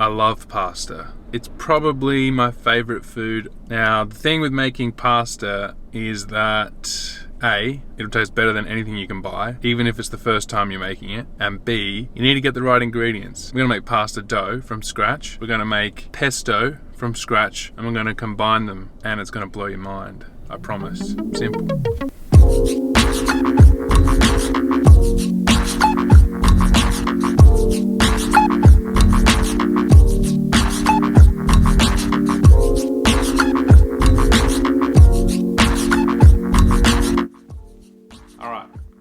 I love pasta. It's probably my favorite food. Now, the thing with making pasta is that A, it'll taste better than anything you can buy, even if it's the first time you're making it. And B, you need to get the right ingredients. We're gonna make pasta dough from scratch. We're gonna make pesto from scratch, and we're gonna combine them, and it's gonna blow your mind. I promise. Simple.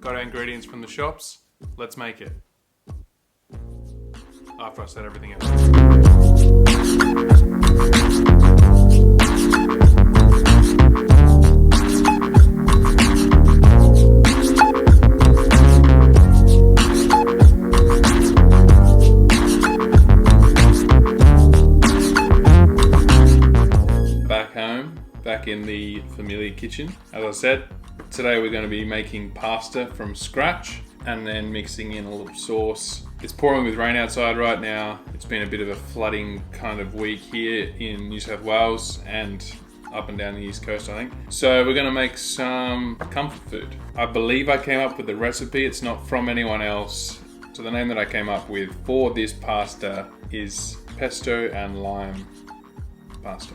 Got our ingredients from the shops. Let's make it. After I set everything else. Back home, back in the familiar kitchen. As I said, today we're going to be making pasta from scratch and then mixing in a little sauce. It's pouring with rain outside right now. It's been a bit of a flooding kind of week here in New South Wales and up and down the east coast, I think. So we're going to make some comfort food. I believe I came up with the recipe. It's not from anyone else. So the name that I came up with for this pasta is Pesto and Lime pasta.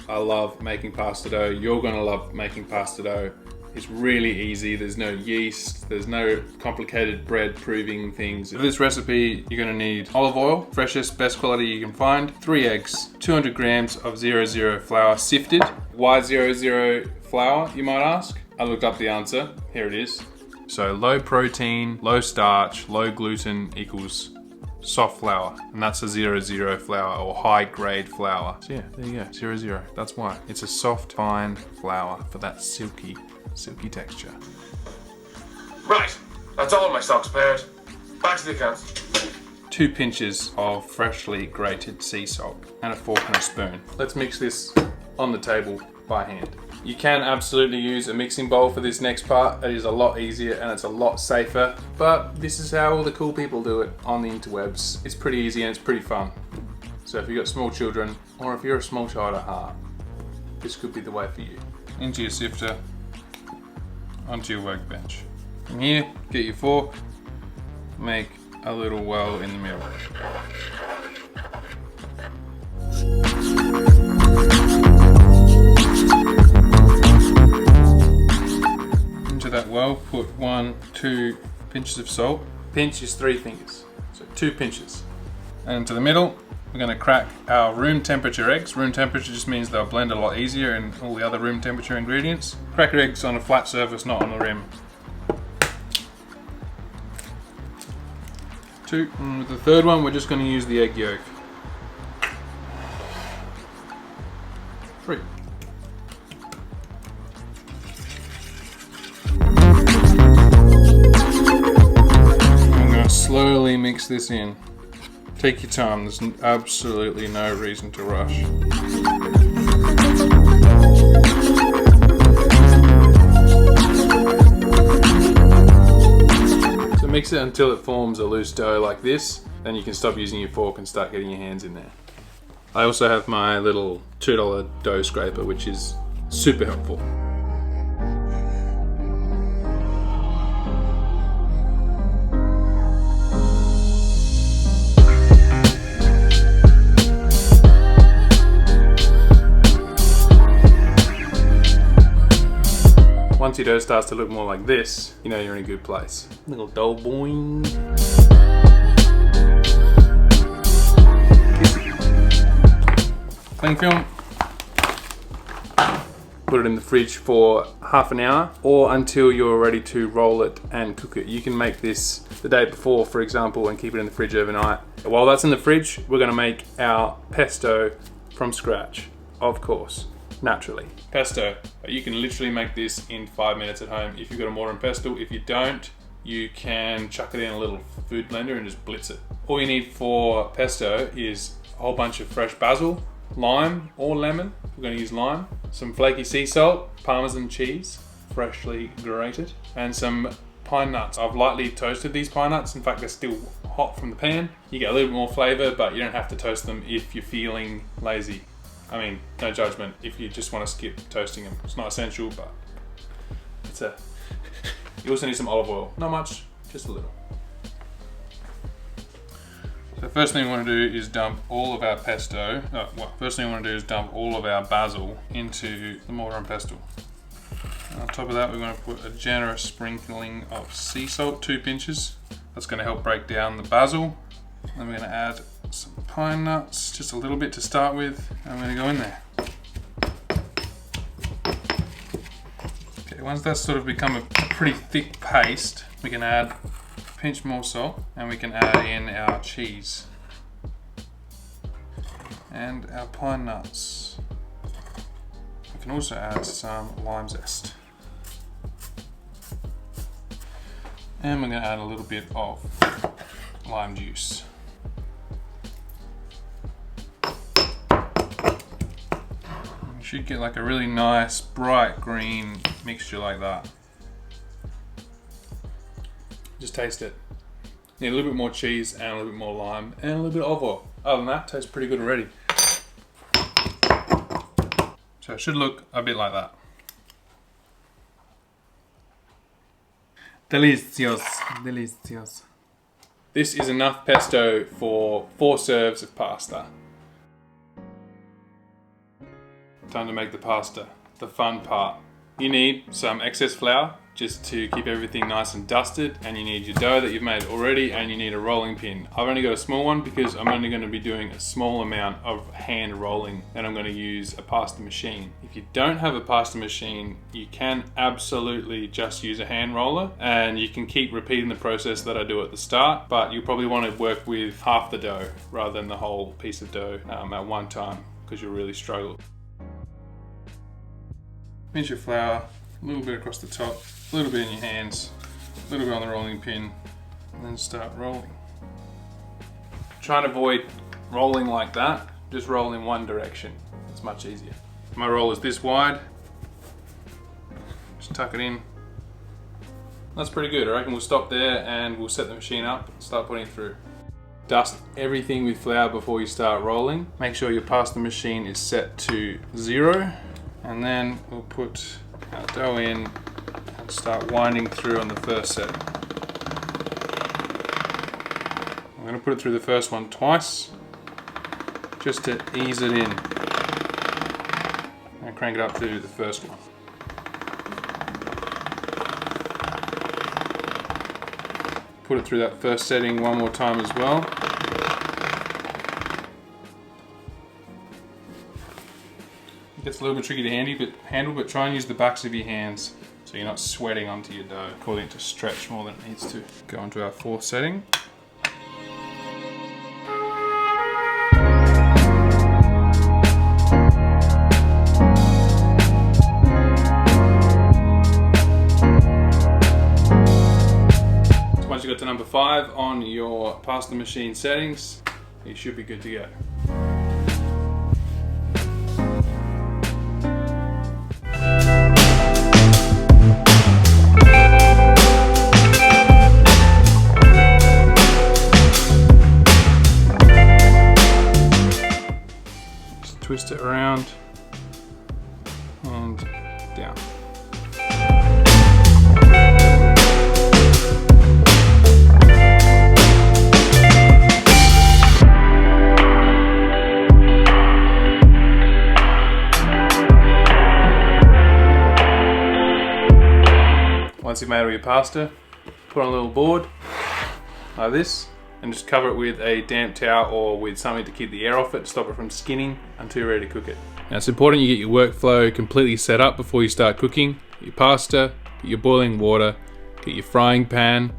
I love making pasta dough. You're gonna love making pasta dough. It's really easy. There's no yeast. There's no complicated bread proving things. For this recipe, you're gonna need olive oil, freshest, best quality you can find, 3 eggs, 200 grams of 00 flour sifted. Why 00 flour, you might ask? I looked up the answer. Here it is. So low protein, low starch, low gluten equals soft flour, and that's a 00 flour or high grade flour. So yeah, there you go, 00. That's why. It's a soft, fine flour for that silky texture. Right, that's all my stocks paired. Back to the accounts. 2 pinches of freshly grated sea salt and a fork and a spoon. Let's mix this on the table by hand. You can absolutely use a mixing bowl for this next part. It is a lot easier and it's a lot safer, but this is how all the cool people do it on the interwebs. It's pretty easy and it's pretty fun. So if you've got small children, or if you're a small child at heart, this could be the way for you. Into your sifter, onto your workbench. From here, get your fork, make a little well in the middle. That well, put 1-2 pinches of salt. Pinch is 3 fingers, so 2 pinches. And into the middle, we're going to crack our room temperature eggs. Room temperature just means they'll blend a lot easier in all the other room temperature ingredients. Crack your eggs on a flat surface, not on the rim. 2. And with the third one, we're just going to use the egg yolk. 3. Slowly mix this in. Take your time, there's absolutely no reason to rush. So mix it until it forms a loose dough like this, then you can stop using your fork and start getting your hands in there. I also have my little $2 dough scraper, which is super helpful. Once your dough starts to look more like this, you know you're in a good place. Little dough boing. Cling film. Put it in the fridge for half an hour or until you're ready to roll it and cook it. You can make this the day before, for example, and keep it in the fridge overnight. While that's in the fridge, we're gonna make our pesto from scratch, of course. Naturally. Pesto. You can literally make this in 5 minutes at home if you've got a mortar and pestle. If you don't, you can chuck it in a little food blender and just blitz it. All you need for pesto is a whole bunch of fresh basil, lime or lemon. We're going to use lime. Some flaky sea salt, Parmesan cheese, freshly grated, and some pine nuts. I've lightly toasted these pine nuts. In fact, they're still hot from the pan. You get a little bit more flavour, but you don't have to toast them if you're feeling lazy. I mean, no judgment if you just want to skip toasting them. It's not essential, but it's a... You also need some olive oil. Not much, just a little. So first thing we want to do is dump all of our pesto. First thing we want to do is dump all of our basil into the mortar and pestle. And on top of that, we're going to put a generous sprinkling of sea salt, 2 pinches. That's going to help break down the basil. Then we're going to add some pine nuts, just a little bit to start with. And we're going to go in there. Okay, once that's sort of become a pretty thick paste, we can add a pinch more salt, and we can add in our cheese and our pine nuts. We can also add some lime zest. And we're going to add a little bit of lime juice. You should get like a really nice, bright green mixture like that. Just taste it. Need a little bit more cheese and a little bit more lime and a little bit of olive oil. Other than that, tastes pretty good already. So it should look a bit like that. Delicious, delicious. This is enough pesto for 4 serves of pasta. Time to make the pasta, the fun part. You need some excess flour just to keep everything nice and dusted, and you need your dough that you've made already, and you need a rolling pin. I've only got a small one because I'm only going to be doing a small amount of hand rolling, and I'm going to use a pasta machine. If you don't have a pasta machine, you can absolutely just use a hand roller, and you can keep repeating the process that I do at the start, but you'll probably want to work with half the dough rather than the whole piece of dough at one time, because you'll really struggle. Pinch your flour, a little bit across the top, a little bit in your hands, a little bit on the rolling pin, and then start rolling. Try and avoid rolling like that, just roll in one direction. It's much easier. My roll is this wide. Just tuck it in. That's pretty good. I reckon we'll stop there and we'll set the machine up and start putting it through. Dust everything with flour before you start rolling. Make sure your pasta machine is set to 0. And then we'll put our dough in and start winding through on the first setting. I'm going to put it through the first one twice, just to ease it in. And crank it up to the first one. Put it through that first setting one more time as well. It gets a little bit tricky to handle, but try and use the backs of your hands so you're not sweating onto your dough, causing it to stretch more than it needs to. Go on to our 4th setting. So once you got to number 5 on your pasta machine settings, you should be good to go. Twist it around and down. Once you've made all your pasta, put on a little board like this, and just cover it with a damp towel or with something to keep the air off it to stop it from skinning until you're ready to cook it. Now it's important you get your workflow completely set up before you start cooking. Get your pasta, get your boiling water, get your frying pan,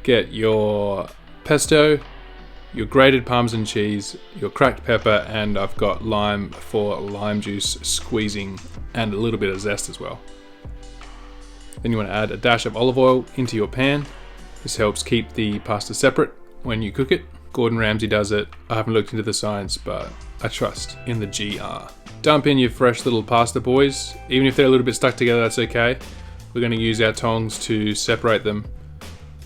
get your pesto, your grated Parmesan cheese, your cracked pepper, and I've got lime for lime juice squeezing and a little bit of zest as well. Then you want to add a dash of olive oil into your pan. This helps keep the pasta separate when you cook it. Gordon Ramsay does it. I haven't looked into the science, but I trust in the GR. Dump in your fresh little pasta boys. Even if they're a little bit stuck together, that's okay. We're going to use our tongs to separate them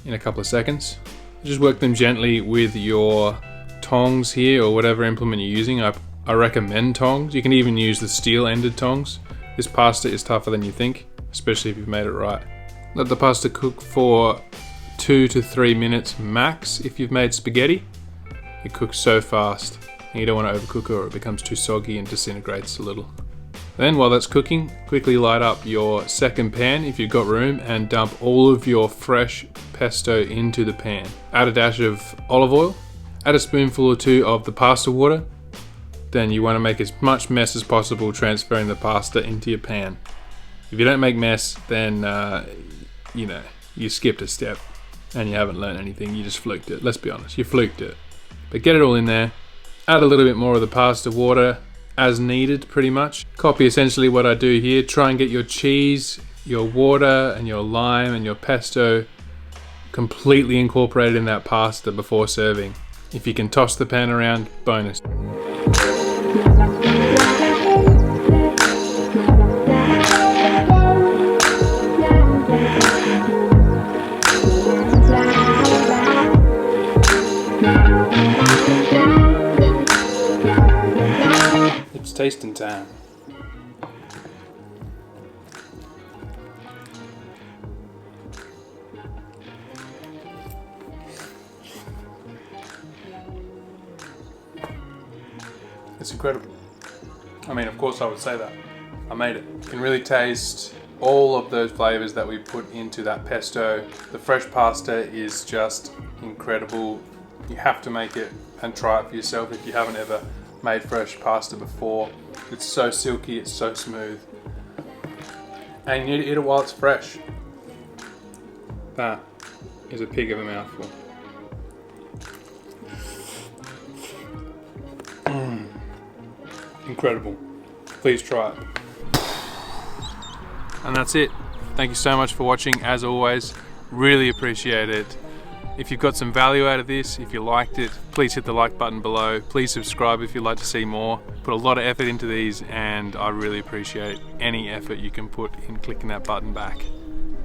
in a couple of seconds. Just work them gently with your tongs here, or whatever implement you're using. I recommend tongs. You can even use the steel-ended tongs. This pasta is tougher than you think, especially if you've made it right. Let the pasta cook for 2 to 3 minutes max. If you've made spaghetti, it cooks so fast and you don't want to overcook it or it becomes too soggy and disintegrates a little. Then while that's cooking, quickly light up your second pan if you've got room and dump all of your fresh pesto into the pan. Add a dash of olive oil, add a spoonful or 2 of the pasta water. Then you want to make as much mess as possible transferring the pasta into your pan. If you don't make mess, then you skipped a step and you haven't learned anything. You just fluked it. Let's be honest, you fluked it. But get it all in there. Add a little bit more of the pasta water as needed, pretty much. Copy essentially what I do here. Try and get your cheese, your water, and your lime and your pesto completely incorporated in that pasta before serving. If you can toss the pan around, bonus. It's tasting time. It's incredible. I mean, of course I would say that. I made it. You can really taste all of those flavors that we put into that pesto. The fresh pasta is just incredible. You have to make it and try it for yourself if you haven't ever made fresh pasta before. It's so silky, it's so smooth. And you need to eat it while it's fresh. That is a pig of a mouthful. Incredible. Please try it. And that's it. Thank you so much for watching, as always. Really appreciate it. If you've got some value out of this, if you liked it, please hit the like button below. Please subscribe if you'd like to see more. Put a lot of effort into these and I really appreciate any effort you can put in clicking that button back.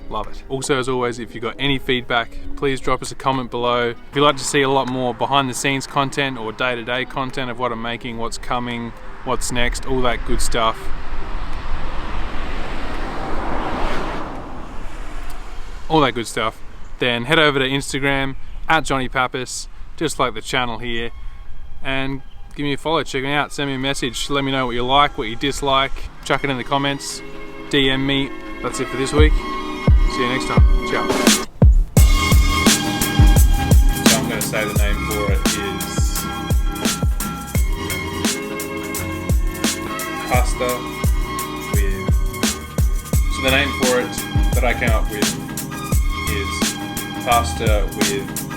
Love it. Also, as always, if you've got any feedback, please drop us a comment below. If you'd like to see a lot more behind the scenes content or day-to-day content of what I'm making, what's coming, what's next, all that good stuff. Then head over to Instagram @JohnnyPappas, just like the channel here, and give me a follow, check me out, send me a message, let me know what you like, what you dislike, chuck it in the comments, DM me. That's it for this week. See you next time. Ciao. So I'm going to say the name for it is pasta with... So the name for it that I came up with is pasta with